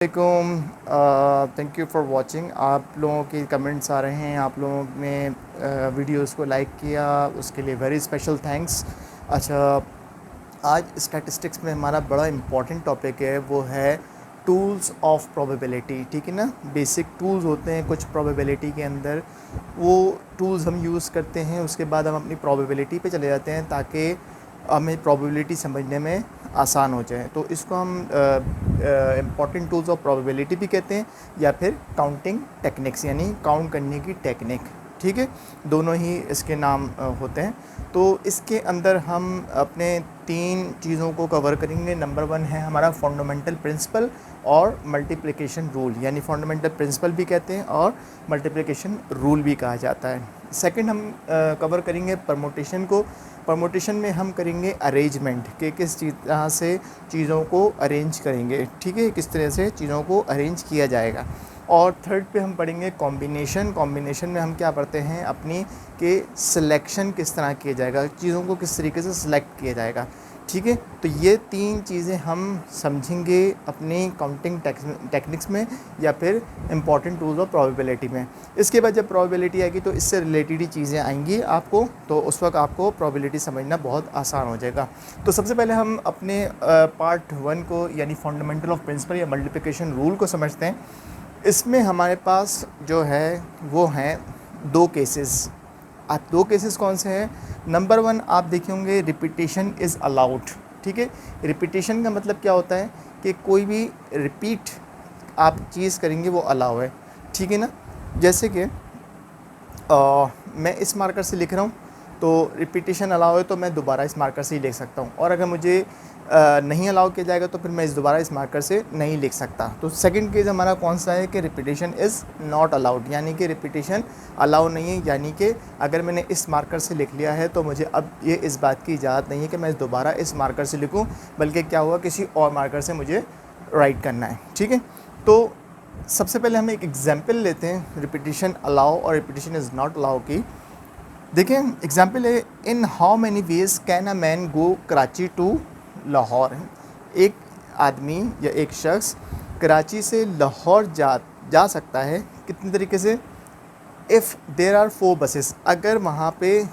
वालेकुम। Thank you for watching. आप लोगों के कमेंट्स आ रहे हैं, आप लोगों ने वीडियोस को लाइक किया, उसके लिए वेरी स्पेशल थैंक्स। अच्छा, आज स्टैटिस्टिक्स में हमारा बड़ा इम्पॉर्टेंट टॉपिक है, वो है टूल्स ऑफ प्रोबेबिलिटी। ठीक है ना, बेसिक टूल्स होते हैं कुछ प्रोबेबिलिटी के अंदर, वो टूल्स हम यूज़ करते हैं। उसके बाद हम अपनी प्रोबेबिलिटी पे चले जाते हैं ताकि हमें प्रोबेबिलिटी समझने में आसान हो जाए। तो इसको हम इम्पॉर्टेंट टूल्स ऑफ प्रोबेबिलिटी भी कहते हैं, या फिर काउंटिंग टेक्निक्स, यानी काउंट करने की टेक्निक। ठीक है, दोनों ही इसके नाम होते हैं। तो इसके अंदर हम अपने 3 चीज़ों को कवर करेंगे। नंबर 1 है हमारा फंडामेंटल प्रिंसिपल और मल्टीप्लिकेशन रूल, यानी फंडामेंटल प्रिंसिपल भी कहते हैं और मल्टीप्लिकेशन रूल भी कहा जाता है। सेकंड हम कवर करेंगे परमुटेशन को। परमुटेशन में हम करेंगे अरेंजमेंट के किस तरह से चीज़ों को अरेंज करेंगे। ठीक है, किस तरह से चीज़ों को अरेंज किया जाएगा। और थर्ड पे हम पढ़ेंगे कॉम्बिनेशन। कॉम्बिनेशन में हम क्या पढ़ते हैं, अपनी के सिलेक्शन किस तरह किया जाएगा, चीज़ों को किस तरीके से सिलेक्ट किया जाएगा। ठीक है, तो ये 3 चीज़ें हम समझेंगे अपनी काउंटिंग टेक्निक्स में या फिर इम्पॉर्टेंट टूल्स ऑफ प्रोबेबिलिटी में। इसके बाद जब प्रोबेबिलिटी आएगी तो इससे रिलेटेड ही चीज़ें आएंगी आपको, तो उस वक्त आपको प्रोबेबिलिटी समझना बहुत आसान हो जाएगा। तो सबसे पहले हम अपने पार्ट 1 को, यानी फंडामेंटल ऑफ प्रिंसिपल या मल्टीप्लिकेशन रूल को समझते हैं। इसमें हमारे पास जो है वो हैं 2 केसेस। आप 2 केसेस कौन से हैं? नंबर 1 आप देखे होंगे, रिपीटेशन इज़ अलाउड। ठीक है, रिपीटेशन का मतलब क्या होता है कि कोई भी रिपीट आप चीज़ करेंगे वो अलाउ है। ठीक है ना, जैसे कि मैं इस मार्कर से लिख रहा हूँ तो रिपीटेशन अलाउ है, तो मैं दोबारा इस मार्कर से ही लिख सकता हूँ। और अगर मुझे नहीं अलाउ किया जाएगा तो फिर मैं दोबारा इस मार्कर से नहीं लिख सकता। तो सेकंड केस हमारा कौन सा है कि रिपीटेशन इज़ नॉट अलाउड, यानी कि रिपीटेशन अलाउ नहीं है। यानी कि अगर मैंने इस मार्कर से लिख लिया है तो मुझे अब ये इस बात की इजाज़त नहीं है कि मैं दोबारा इस मार्कर से लिखूँ, बल्कि क्या हुआ, किसी और मार्कर से मुझे राइट करना है। ठीक है, तो सबसे पहले हम एक एग्जाम्पल लेते हैं रिपीटेशन अलाउ और रिपीटेशन इज़ नॉट अलाउ की। देखें, एग्जाम्पल है, in how many ways can a man go Karachi to Lahore. एक आदमी या एक शख्स कराची से लाहौर जा सकता है कितने तरीके से? इफ़ देर आर 4 बसेस, अगर वहाँ पे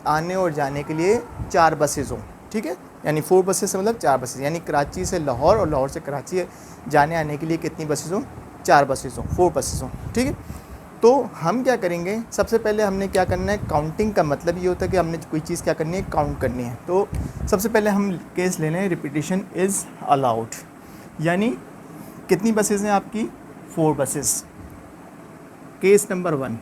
आने और जाने के लिए 4 बसेस हों। ठीक है, यानी 4 बसेस से मतलब 4 बसेस, यानी कराची से लाहौर और लाहौर से कराची जाने आने के लिए कितनी बसेस हों? 4 बसेस हों, 4 बसेस हों। ठीक है, तो हम क्या करेंगे, सबसे पहले हमने क्या करना है, काउंटिंग का मतलब ये होता है कि हमने कोई चीज़ क्या करनी है, काउंट करनी है। तो सबसे पहले हम केस ले लें, रिपीटेशन इज़ अलाउड, यानी कितनी बसेस हैं आपकी? 4 बसेस। Case number 1।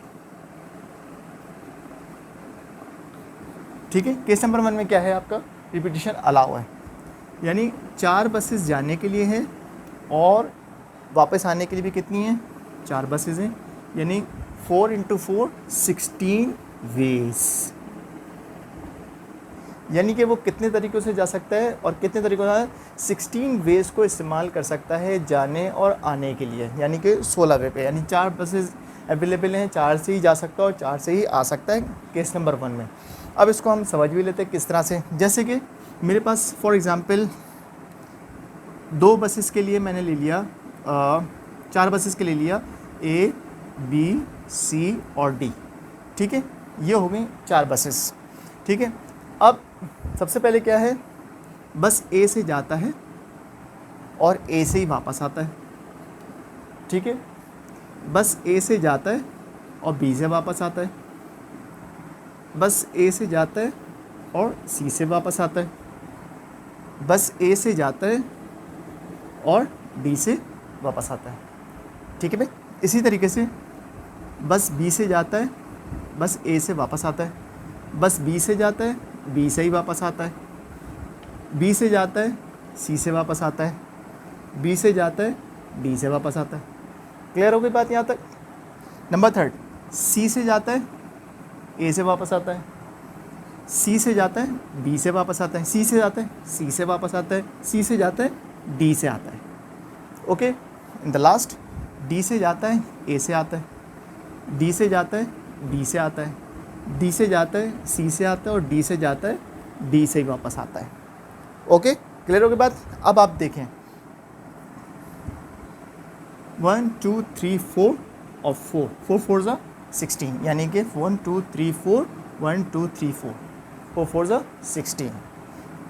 ठीक है, केस नंबर 1 में क्या है आपका? रिपीटेशन अलाउ है, यानी 4 बसेस जाने के लिए है और वापस आने के लिए भी कितनी हैं? 4 बसेस हैं, यानी 4 × 4 16 वेज। यानी कि वो कितने तरीक़ों से जा सकता है और कितने तरीक़ों से 16 वेज को इस्तेमाल कर सकता है जाने और आने के लिए, यानी कि 16 वे पे, यानी 4 बसेस अवेलेबल हैं, 4 से ही जा सकता है और 4 से ही आ सकता है केस नंबर 1 में। अब इसको हम समझ भी लेते हैं किस तरह से। जैसे कि मेरे पास फॉर एग्ज़ाम्पल 2 बसेस के लिए मैंने ले लिया, 4 बसेस के ले लिया A, B, C और D। ठीक है, ये हो गई 4 बसेस। ठीक है, अब सबसे पहले क्या है, बस A से जाता है और A से ही वापस आता है। ठीक है, बस A से जाता है और B से वापस आता है, बस A से जाता है और C से वापस आता है, बस A से जाता है और D से वापस आता है। ठीक है भाई, इसी तरीके से बस B से जाता है, बस A से वापस आता है, बस B से जाता है, B से ही वापस आता है, B से जाता है, C से वापस आता है, B से जाता है, D से वापस आता है। क्लियर हो गई बात यहाँ तक? नंबर 3, C से जाता है, A से वापस आता है, C से जाता है, B से वापस आता है, C से जाता है, C से वापस आता है, C से जाता है, D से आता है। Okay, in the last D से जाता है, A से आता है, D से जाता है, B से आता है, D से जाता है, C से आता है और D से जाता है, D से ही वापस आता है। ओके, क्लियर हो गई बात? अब आप देखें, 1 2 3 4 और 4 4 4 ज़ा 16, यानी कि 1 2 3 4 1 2 3 4 4 4 ज़ा 16।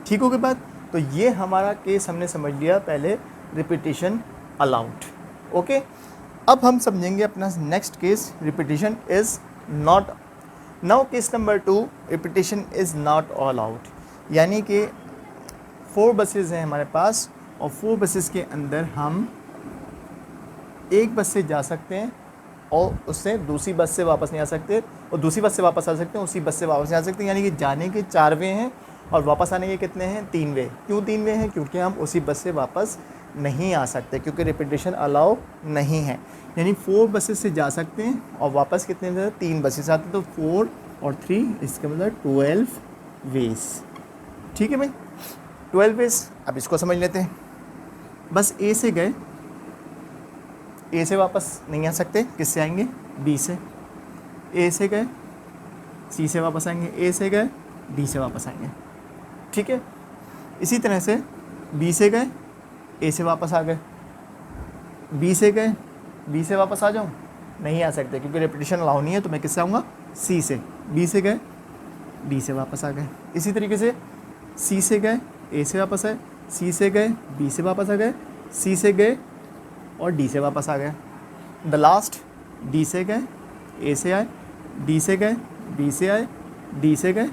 ठीक हो गई बात। तो ये हमारा केस हमने समझ लिया पहले, रिपीटिशन अलाउड। ओके, अब हम समझेंगे अपना next case, repetition is not. Now case number 2, repetition is not allowed, यानी कि 4 बसेस हैं हमारे पास और 4 बसेस के अंदर हम एक बस से जा सकते हैं और उससे दूसरी बस से वापस नहीं आ सकते, और दूसरी बस से वापस आ सकते हैं, उसी बस से वापस नहीं आ सकते, यानी कि जाने के 4 वे हैं और वापस आने के कितने हैं, 3 वे। क्यों 3 वे हैं? क्योंकि हम उसी बस से वापस नहीं आ सकते, क्योंकि रिपीटिशन अलाउ नहीं है। यानी 4 बसेस से जा सकते हैं और वापस कितने 3 बसेस आते हैं, तो 4 और 3 इसका मतलब 12 वेज। ठीक है भाई, 12 वेज। अब इसको समझ लेते हैं। बस ए से गए, ए से वापस नहीं आ सकते, किससे आएंगे, बी से। ए से गए, सी से वापस आएंगे, ए से गए, डी से वापस आएंगे। ठीक है, इसी तरह से बी से गए, ए से वापस आ गए, बी से गए, बी से वापस आ जाऊँ, नहीं आ सकते क्योंकि रेपिटेशन अलाउ नहीं है, तो मैं किससे आऊँगा, सी से। बी से गए, डी से वापस आ गए। इसी तरीके से सी से गए, ए से वापस आए, सी से गए, बी से वापस आ गए, सी से गए और डी से वापस आ गए। द लास्ट, डी से गए, ए से आए, डी से गए, बी से आए, डी से गए,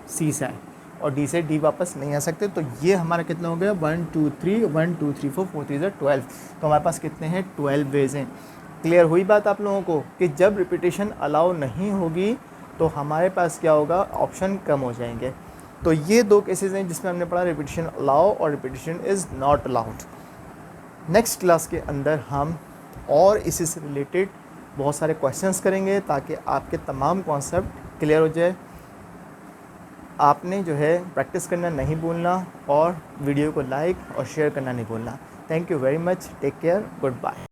सी से आए, और डी से डी वापस नहीं आ सकते। तो ये हमारा कितना हो गया, 1 2 3 1 2 3 4 4 3 12। तो हमारे पास कितने हैं, 12 वेज हैं। क्लियर हुई बात आप लोगों को कि जब रिपीटेशन अलाउ नहीं होगी तो हमारे पास क्या होगा, ऑप्शन कम हो जाएंगे। तो ये 2 केसेस हैं जिसमें हमने पढ़ा, रिपीटेशन अलाउ और repetition is not allowed. Next class के अंदर हम और इसी से रिलेटेड बहुत सारे क्वेश्चंस करेंगे ताकि आपके तमाम कॉन्सेप्ट क्लियर हो जाए। आपने जो है प्रैक्टिस करना नहीं भूलना और वीडियो को लाइक और शेयर करना नहीं भूलना। Thank you very much, take care, good bye.